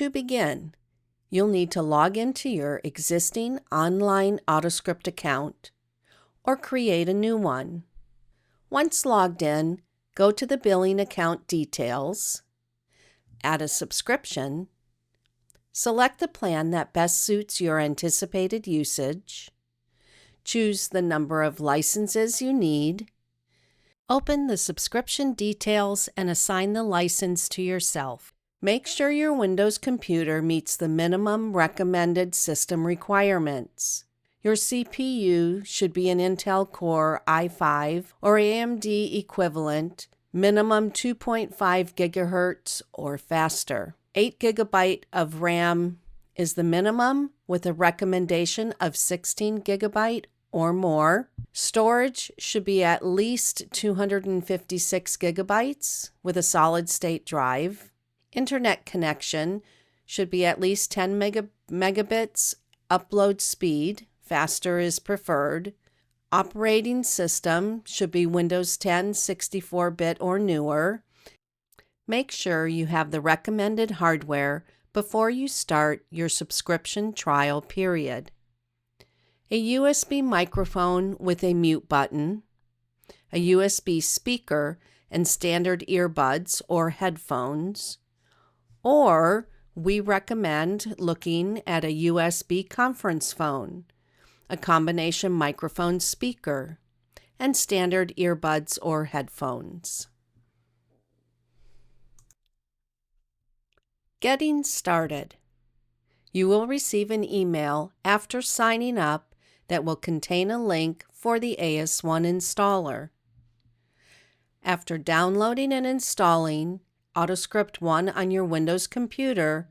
To begin, you'll need to log into your existing online AutoScript account or create a new one. Once logged in, go to the billing account details, add a subscription, select the plan that best suits your anticipated usage, choose the number of licenses you need, open the subscription details and assign the license to yourself. Make sure your Windows computer meets the minimum recommended system requirements. Your CPU should be an Intel Core i5 or AMD equivalent, minimum 2.5 GHz or faster. 8 GB of RAM is the minimum, with a recommendation of 16 GB or more. Storage should be at least 256 GB with a solid-state drive. Internet connection should be at least 10 megabits upload speed. Faster is preferred. Operating system should be Windows 10 64-bit or newer. Make sure you have the recommended hardware before you start your subscription trial period. A USB microphone with a mute button, a USB speaker and standard earbuds or headphones, or we recommend looking at a USB conference phone, a combination microphone speaker, and standard earbuds or headphones. Getting started. You will receive an email after signing up that will contain a link for the AS1 installer. After downloading and installing AutoScriptOne on your Windows computer,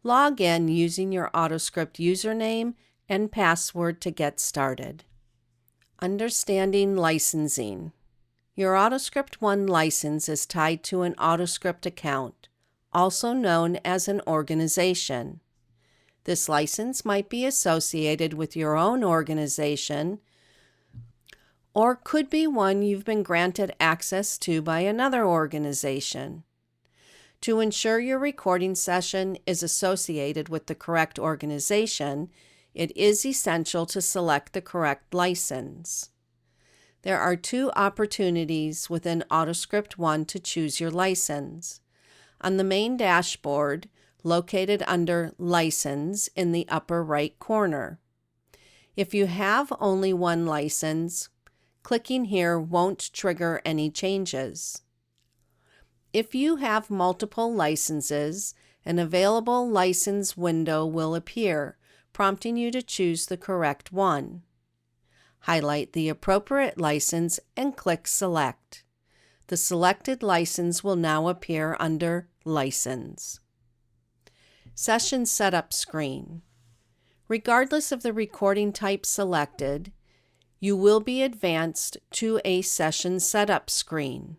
log in using your AutoScript username and password to get started. Understanding licensing. Your AutoScriptOne license is tied to an AutoScript account, also known as an organization. This license might be associated with your own organization or could be one you've been granted access to by another organization. To ensure your recording session is associated with the correct organization, it is essential to select the correct license. There are two opportunities within AutoScriptOne to choose your license. On the main dashboard, located under License in the upper right corner. If you have only one license, clicking here won't trigger any changes. If you have multiple licenses, an available license window will appear, prompting you to choose the correct one. Highlight the appropriate license and click Select. The selected license will now appear under License. Session Setup screen. Regardless of the recording type selected, you will be advanced to a Session Setup screen.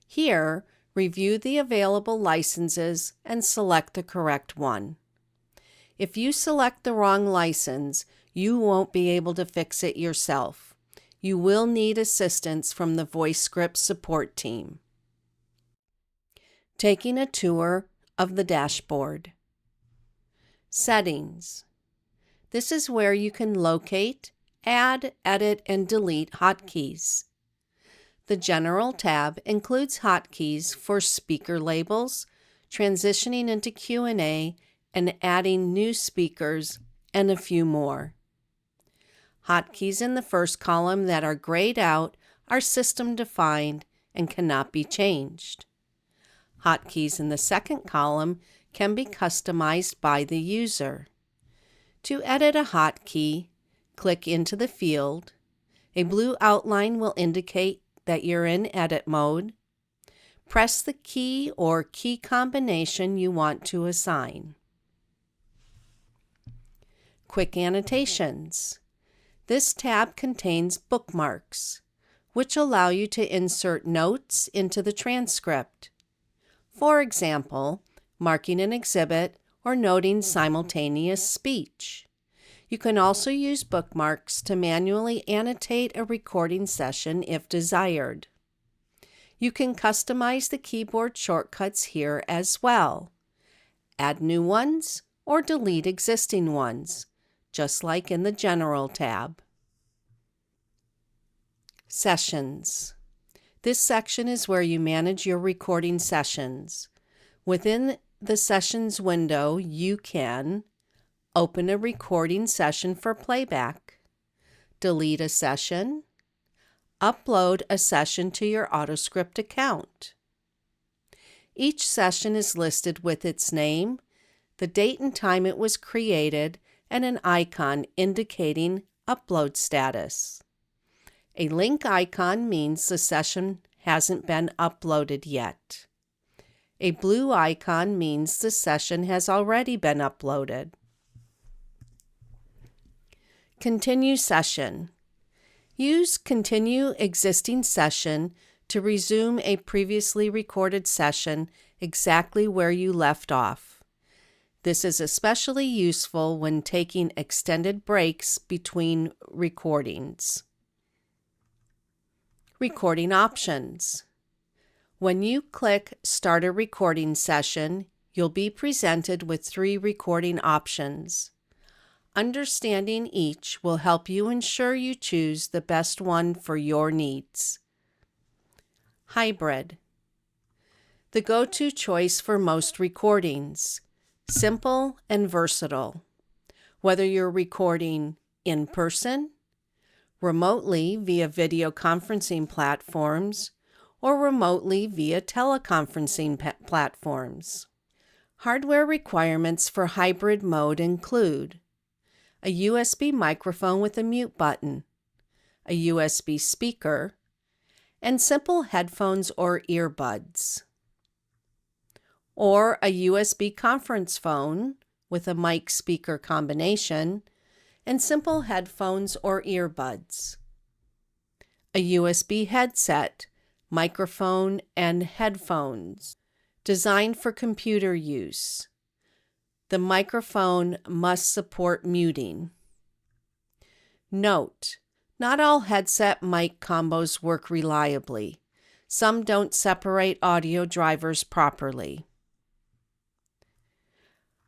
Here, review the available licenses and select the correct one. If you select the wrong license, you won't be able to fix it yourself. You will need assistance from the VoiceScript support team. Taking a tour of the dashboard. Settings. This is where you can locate, add, edit, and delete hotkeys. The General tab includes hotkeys for speaker labels, transitioning into Q&A, and adding new speakers, and a few more. Hotkeys in the first column that are grayed out are system-defined and cannot be changed. Hotkeys in the second column can be customized by the user. To edit a hotkey, click into the field. A blue outline will indicate that you're in edit mode. Press the key or key combination you want to assign. Quick annotations. This tab contains bookmarks, which allow you to insert notes into the transcript. For example, marking an exhibit or noting simultaneous speech. You can also use bookmarks to manually annotate a recording session if desired. You can customize the keyboard shortcuts here as well. add new ones, or delete existing ones, just like in the General tab. Sessions. This section is where you manage your recording sessions. Within the Sessions window, you can open a recording session for playback, delete a session, upload a session to your AutoScript account. Each session is listed with its name, the date and time it was created, and an icon indicating upload status. A link icon means the session hasn't been uploaded yet. A blue icon means the session has already been uploaded. Continue session. Use Continue Existing Session to resume a previously recorded session exactly where you left off. This is especially useful when taking extended breaks between recordings. Recording options. When you click Start a Recording Session, you'll be presented with 3 recording options. Understanding each will help you ensure you choose the best one for your needs. Hybrid. The go-to choice for most recordings. Simple and versatile. Whether you're recording in person, remotely via video conferencing platforms, or remotely via teleconferencing platforms. Hardware requirements for hybrid mode include a USB microphone with a mute button, a USB speaker, and simple headphones or earbuds, or a USB conference phone with a mic speaker combination and simple headphones or earbuds, a USB headset, microphone, and headphones designed for computer use. The microphone must support muting. Note: not all headset mic combos work reliably. Some don't separate audio drivers properly.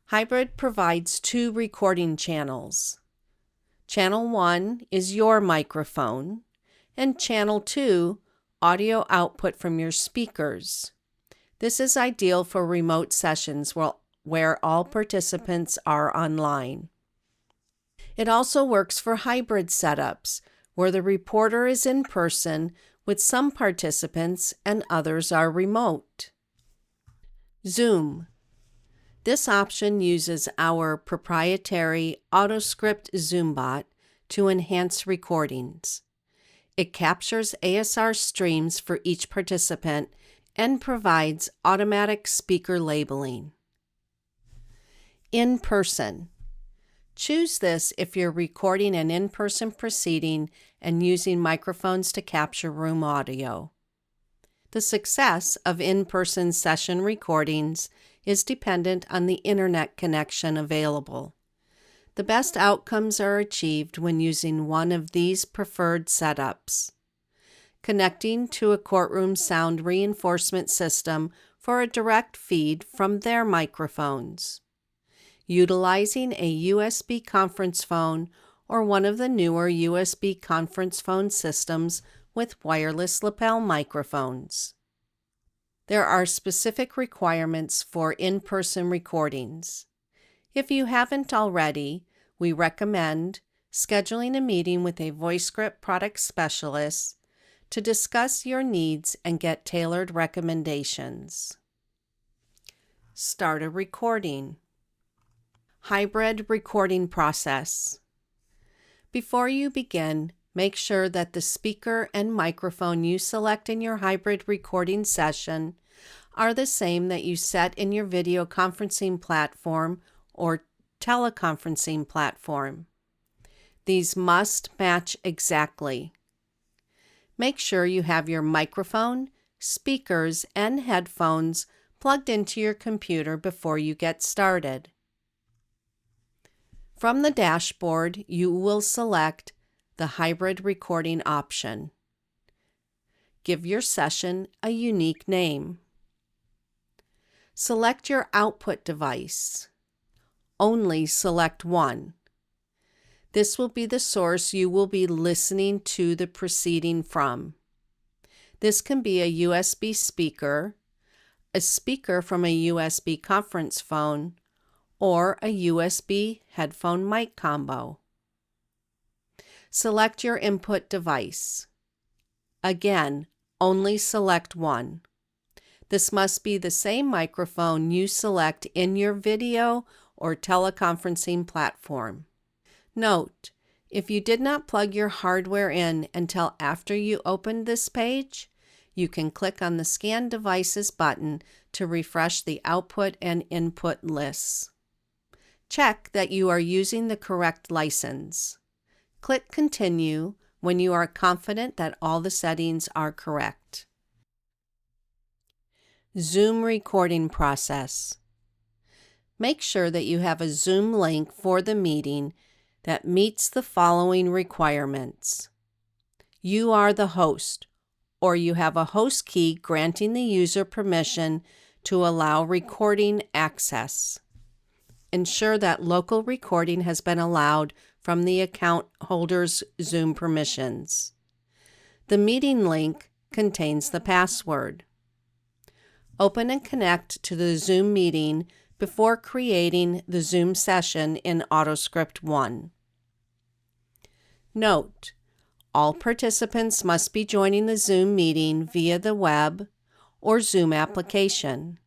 Hybrid provides 2 recording channels. Channel 1 is your microphone, and Channel 2, audio output from your speakers. This is ideal for remote sessions where all participants are online. It also works for hybrid setups, where the reporter is in person with some participants and others are remote. Zoom. This option uses our proprietary AutoScript Zoom bot to enhance recordings. It captures ASR streams for each participant and provides automatic speaker labeling. In person. Choose this if you're recording an in-person proceeding and using microphones to capture room audio. The success of in-person session recordings is dependent on the internet connection available. The best outcomes are achieved when using one of these preferred setups. Connecting to a courtroom sound reinforcement system for a direct feed from their microphones. Utilizing a USB conference phone or one of the newer USB conference phone systems with wireless lapel microphones. There are specific requirements for in-person recordings. If you haven't already, we recommend scheduling a meeting with a VoiceScript product specialist to discuss your needs and get tailored recommendations. Start a recording. Hybrid recording process. Before you begin, make sure that the speaker and microphone you select in your hybrid recording session are the same that you set in your video conferencing platform or teleconferencing platform. These must match exactly. Make sure you have your microphone, speakers, and headphones plugged into your computer before you get started. From the dashboard, you will select the hybrid recording option. Give your session a unique name. Select your output device. Only select one. This will be the source you will be listening to the proceeding from. This can be a USB speaker, a speaker from a USB conference phone, or a USB headphone mic combo. Select your input device. Again, only select one. This must be the same microphone you select in your video or teleconferencing platform. Note, if you did not plug your hardware in until after you opened this page, you can click on the Scan Devices button to refresh the output and input lists. Check that you are using the correct license. Click Continue when you are confident that all the settings are correct. Zoom recording process. Make sure that you have a Zoom link for the meeting that meets the following requirements. You are the host, or you have a host key granting the user permission to allow recording access. Ensure that local recording has been allowed from the account holder's Zoom permissions. The meeting link contains the password. Open and connect to the Zoom meeting before creating the Zoom session in AutoScriptOne. Note, all participants must be joining the Zoom meeting via the web or Zoom application.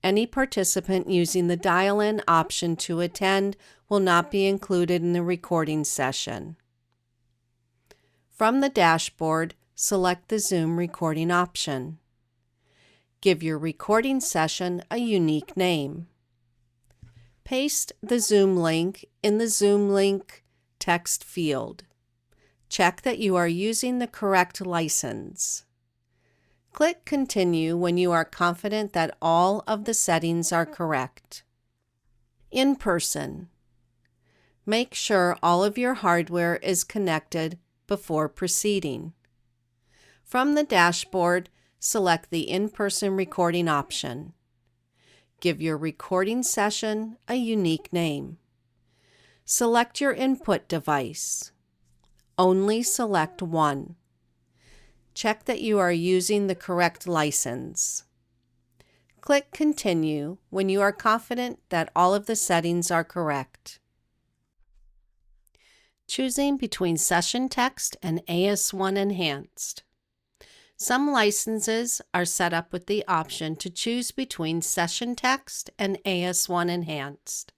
Any participant using the dial-in option to attend will not be included in the recording session. From the dashboard, select the Zoom recording option. Give your recording session a unique name. Paste the Zoom link in the Zoom link text field. Check that you are using the correct license. Click Continue when you are confident that all of the settings are correct. In person. Make sure all of your hardware is connected before proceeding. From the dashboard, select the in-person recording option. Give your recording session a unique name. Select your input device. Only select one. Check that you are using the correct license. Click Continue when you are confident that all of the settings are correct. Choosing between Session Text and AS1 Enhanced. Some licenses are set up with the option to choose between Session Text and AS1 Enhanced.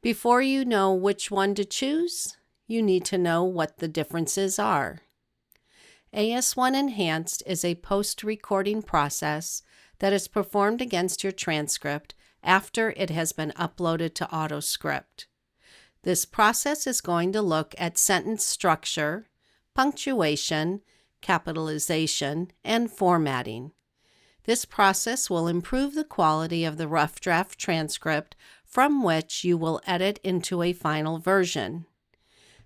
Before you know which one to choose, you need to know what the differences are. AS1 Enhanced is a post-recording process that is performed against your transcript after it has been uploaded to AutoScript. This process is going to look at sentence structure, punctuation, capitalization, and formatting. This process will improve the quality of the rough draft transcript from which you will edit into a final version.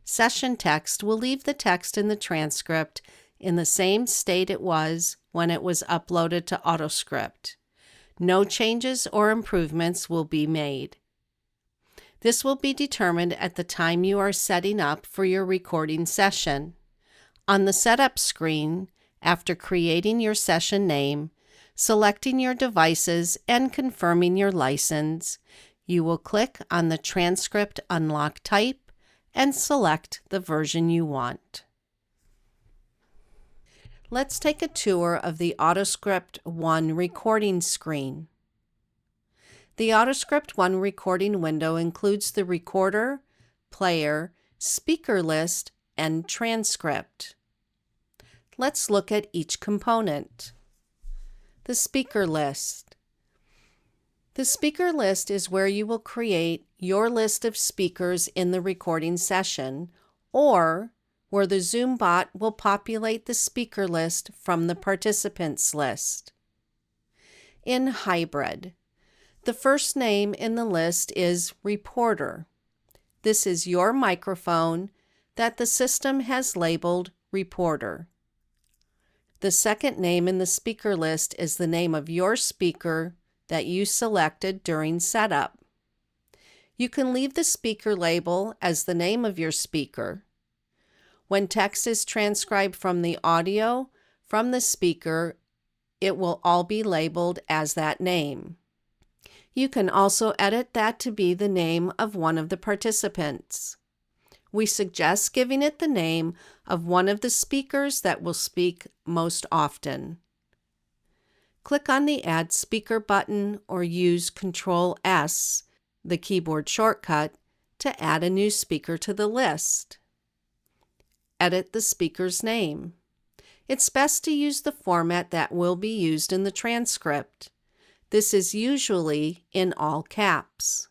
Session text will leave the text in the transcript in the same state it was when it was uploaded to AutoScript. No changes or improvements will be made. This will be determined at the time you are setting up for your recording session. On the setup screen, after creating your session name, selecting your devices, and confirming your license, you will click on the Transcript Unlock Type and select the version you want. Let's take a tour of the AutoScriptOne recording screen. The AutoScriptOne recording window includes the recorder, player, speaker list, and transcript. Let's look at each component. The speaker list. The speaker list is where you will create your list of speakers in the recording session, or where the Zoom bot will populate the speaker list from the participants list. In hybrid, the first name in the list is Reporter. This is your microphone that the system has labeled Reporter. The second name in the speaker list is the name of your speaker that you selected during setup. You can leave the speaker label as the name of your speaker. When text is transcribed from the audio from the speaker, it will all be labeled as that name. You can also edit that to be the name of one of the participants. We suggest giving it the name of one of the speakers that will speak most often. Click on the Add Speaker button or use Ctrl+S, the keyboard shortcut, to add a new speaker to the list. Edit the speaker's name. It's best to use the format that will be used in the transcript. This is usually in all caps.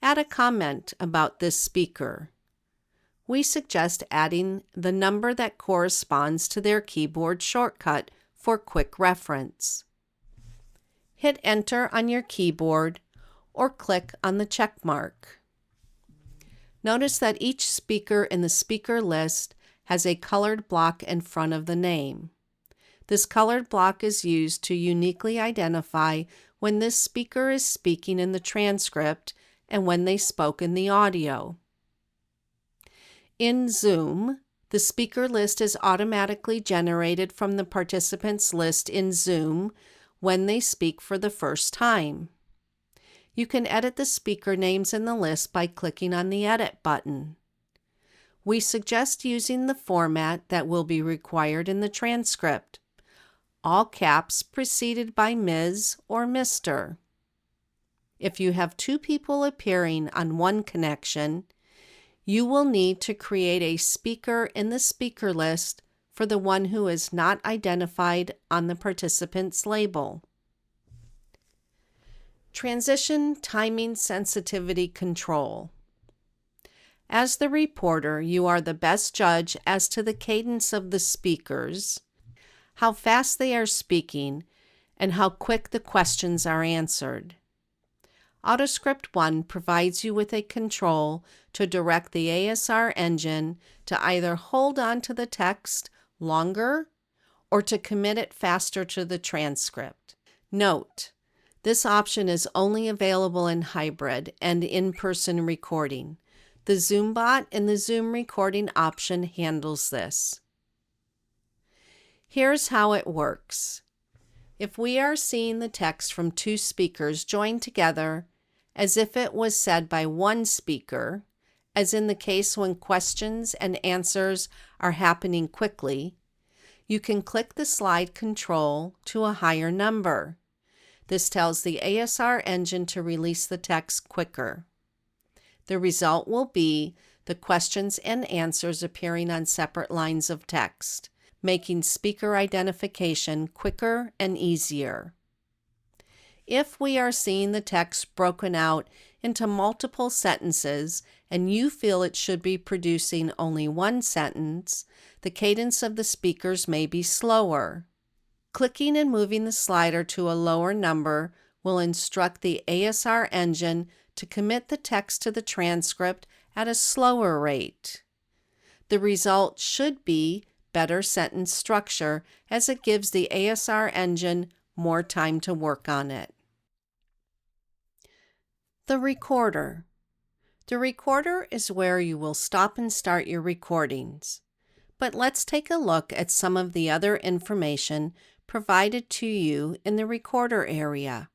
Add a comment about this speaker. We suggest adding the number that corresponds to their keyboard shortcut for quick reference. Hit Enter on your keyboard or click on the check mark. Notice that each speaker in the speaker list has a colored block in front of the name. This colored block is used to uniquely identify when this speaker is speaking in the transcript and when they spoke in the audio. In Zoom, the speaker list is automatically generated from the participants list in Zoom when they speak for the first time. You can edit the speaker names in the list by clicking on the Edit button. We suggest using the format that will be required in the transcript, all caps preceded by Ms. or Mr. If you have two people appearing on one connection, you will need to create a speaker in the speaker list for the one who is not identified on the participant's label. Transition Timing Sensitivity Control. As the reporter, you are the best judge as to the cadence of the speakers, how fast they are speaking, and how quick the questions are answered. AutoScriptOne provides you with a control to direct the ASR engine to either hold on to the text longer or to commit it faster to the transcript. Note, this option is only available in hybrid and in-person recording. The Zoom bot in the Zoom recording option handles this. Here's how it works. If we are seeing the text from two speakers joined together as if it was said by one speaker, as in the case when questions and answers are happening quickly, you can click the slide control to a higher number. This tells the ASR engine to release the text quicker. The result will be the questions and answers appearing on separate lines of text, making speaker identification quicker and easier. If we are seeing the text broken out into multiple sentences and you feel it should be producing only one sentence, the cadence of the speakers may be slower. Clicking and moving the slider to a lower number will instruct the ASR engine to commit the text to the transcript at a slower rate. The result should be better sentence structure as it gives the ASR engine more time to work on it. The recorder. The recorder is where you will stop and start your recordings. But let's take a look at some of the other information provided to you in the recorder area.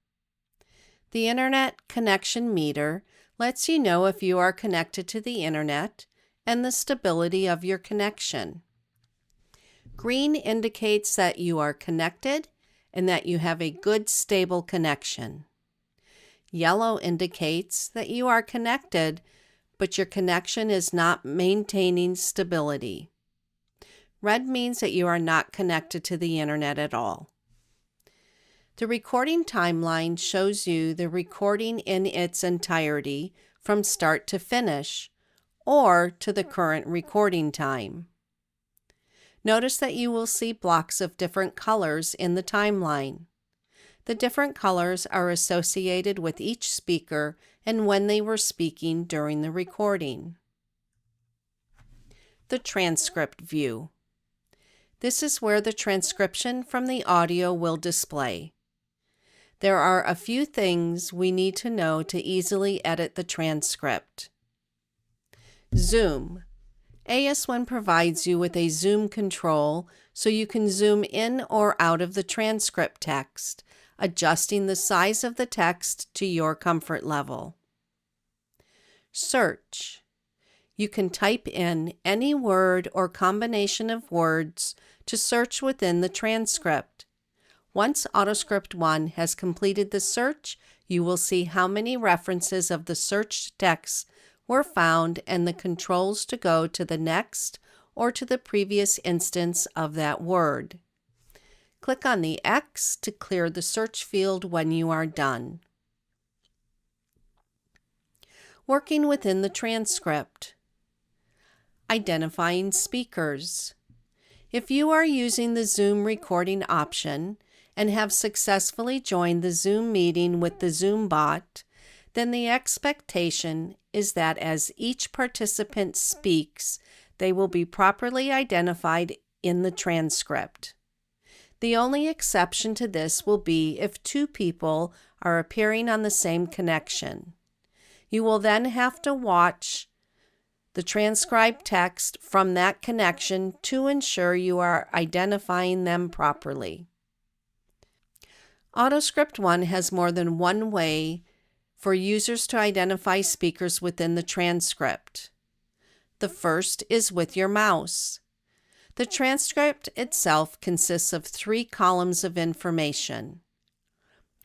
The Internet Connection Meter lets you know if you are connected to the Internet and the stability of your connection. Green indicates that you are connected and that you have a good stable connection. Yellow indicates that you are connected, but your connection is not maintaining stability. Red means that you are not connected to the Internet at all. The recording timeline shows you the recording in its entirety from start to finish, or to the current recording time. Notice that you will see blocks of different colors in the timeline. The different colors are associated with each speaker and when they were speaking during the recording. The transcript view. This is where the transcription from the audio will display. There are a few things we need to know to easily edit the transcript. Zoom. AS1 provides you with a zoom control so you can zoom in or out of the transcript text, adjusting the size of the text to your comfort level. Search. You can type in any word or combination of words to search within the transcript. Once AutoScriptOne has completed the search, you will see how many references of the searched text were found and the controls to go to the next or to the previous instance of that word. Click on the X to clear the search field when you are done. Working within the transcript. Identifying speakers. If you are using the Zoom recording option and have successfully joined the Zoom meeting with the Zoom bot, then the expectation is that as each participant speaks, they will be properly identified in the transcript. The only exception to this will be if two people are appearing on the same connection. You will then have to watch the transcribed text from that connection to ensure you are identifying them properly. AutoScriptOne has more than one way for users to identify speakers within the transcript. The first is with your mouse. The transcript itself consists of 3 columns of information.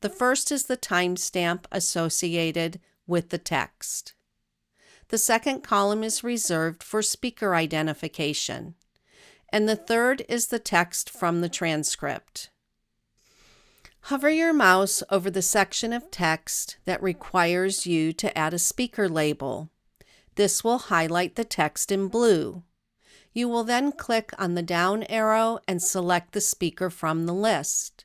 The first is the timestamp associated with the text. The second column is reserved for speaker identification, and the third is the text from the transcript. Hover your mouse over the section of text that requires you to add a speaker label. This will highlight the text in blue. You will then click on the down arrow and select the speaker from the list.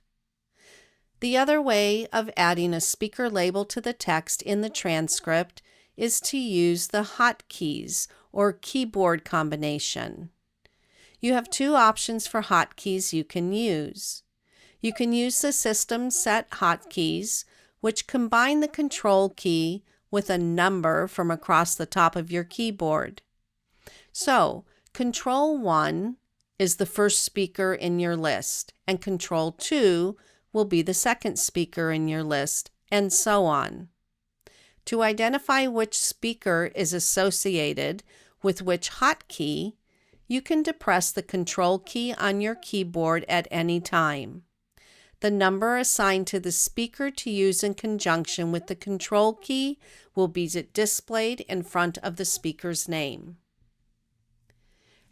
The other way of adding a speaker label to the text in the transcript is to use the hotkeys or keyboard combination. You have 2 options for hotkeys you can use. You can use the system set hotkeys, which combine the control key with a number from across the top of your keyboard. So, Control 1 is the first speaker in your list, and Control 2 will be the second speaker in your list, and so on. To identify which speaker is associated with which hotkey, you can depress the Control key on your keyboard at any time. The number assigned to the speaker to use in conjunction with the Control key will be displayed in front of the speaker's name.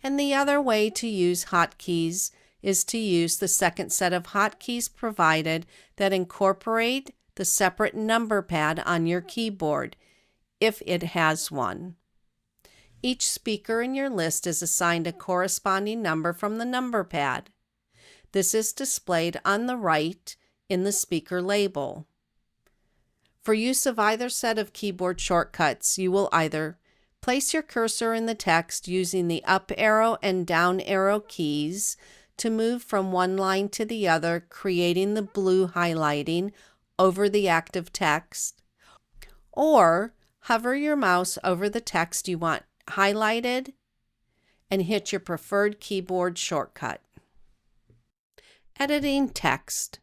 And the other way to use hotkeys is to use the second set of hotkeys provided that incorporate the separate number pad on your keyboard, if it has one. Each speaker in your list is assigned a corresponding number from the number pad. This is displayed on the right in the speaker label. For use of either set of keyboard shortcuts, you will either place your cursor in the text using the up arrow and down arrow keys to move from one line to the other, creating the blue highlighting over the active text, or hover your mouse over the text you want highlighted and hit your preferred keyboard shortcut. Editing text.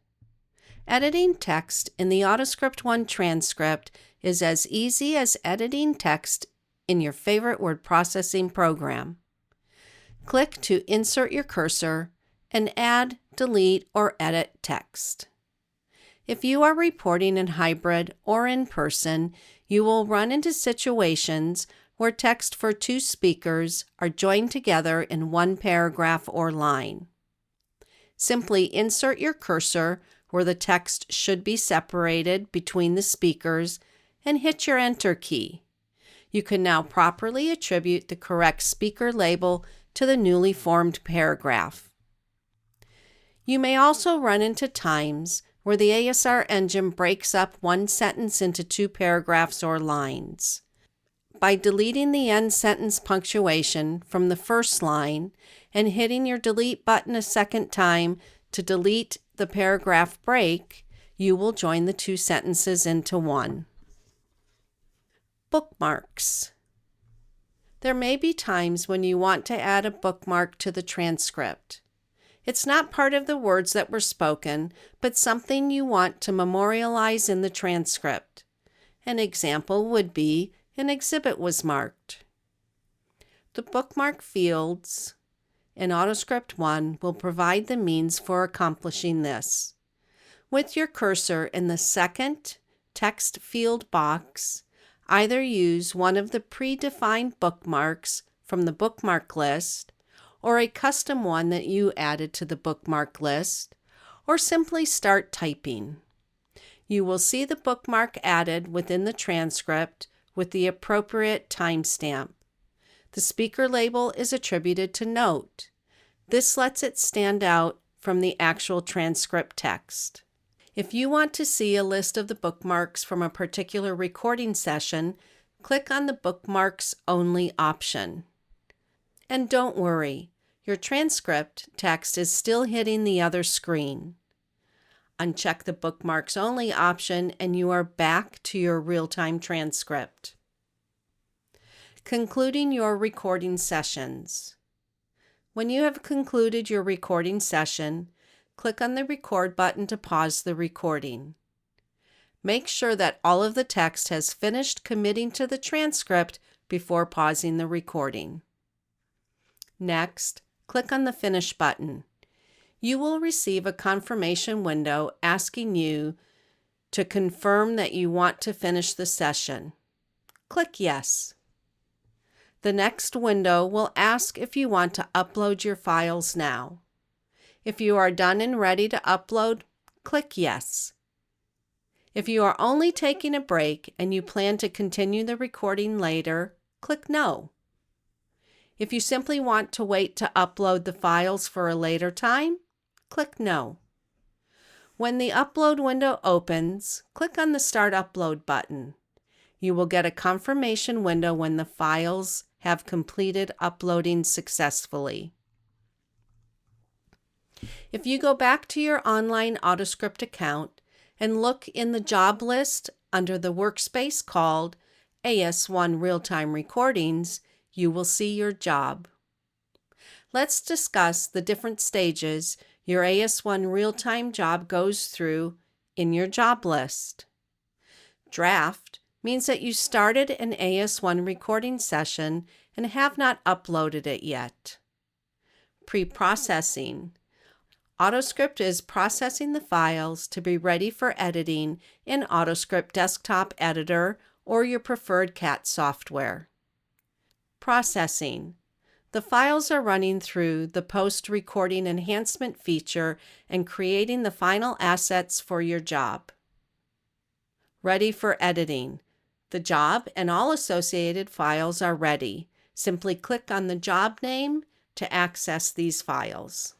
Editing text in the AutoScriptOne transcript is as easy as editing text in your favorite word processing program. Click to insert your cursor and add, delete, or edit text. If you are reporting in hybrid or in person, you will run into situations where text for 2 speakers are joined together in one paragraph or line. Simply insert your cursor where the text should be separated between the speakers and hit your Enter key. You can now properly attribute the correct speaker label to the newly formed paragraph. You may also run into times where the ASR engine breaks up one sentence into 2 paragraphs or lines. By deleting the end sentence punctuation from the first line and hitting your delete button a second time to delete the paragraph break, You will join the two sentences into one. Bookmarks. There may be times when you want to add a bookmark to the transcript. It's not part of the words that were spoken, but something you want to memorialize in the transcript. An example would be an exhibit was marked. The bookmark fields in AutoScriptOne will provide the means for accomplishing this. With your cursor in the second text field box, either use one of the predefined bookmarks from the bookmark list, or a custom one that you added to the bookmark list, or simply start typing. You will see the bookmark added within the transcript with the appropriate timestamp. The speaker label is attributed to Note. This lets it stand out from the actual transcript text. If you want to see a list of the bookmarks from a particular recording session, click on the Bookmarks Only option. And don't worry, your transcript text is still hitting the other screen. Uncheck the Bookmarks Only option and you are back to your real-time transcript. Concluding your recording sessions. When you have concluded your recording session, click on the Record button to pause the recording. Make sure that all of the text has finished committing to the transcript before pausing the recording. Next, click on the Finish button. You will receive a confirmation window asking you to confirm that you want to finish the session. Click Yes. The next window will ask if you want to upload your files now. If you are done and ready to upload, click Yes. If you are only taking a break and you plan to continue the recording later, click No. If you simply want to wait to upload the files for a later time, click No. When the upload window opens, click on the Start Upload button. You will get a confirmation window when the files have completed uploading successfully. If you go back to your online AutoScript account and look in the job list under the workspace called AS1 Real-Time Recordings, you will see your job. Let's discuss the different stages your AS1 real-time job goes through in your job list. Draft means that you started an AS1 recording session and have not uploaded it yet. Pre-processing. AutoScript is processing the files to be ready for editing in AutoScript Desktop Editor or your preferred CAT software. Processing. The files are running through the post-recording enhancement feature and creating the final assets for your job. Ready for editing. The job and all associated files are ready. Simply click on the job name to access these files.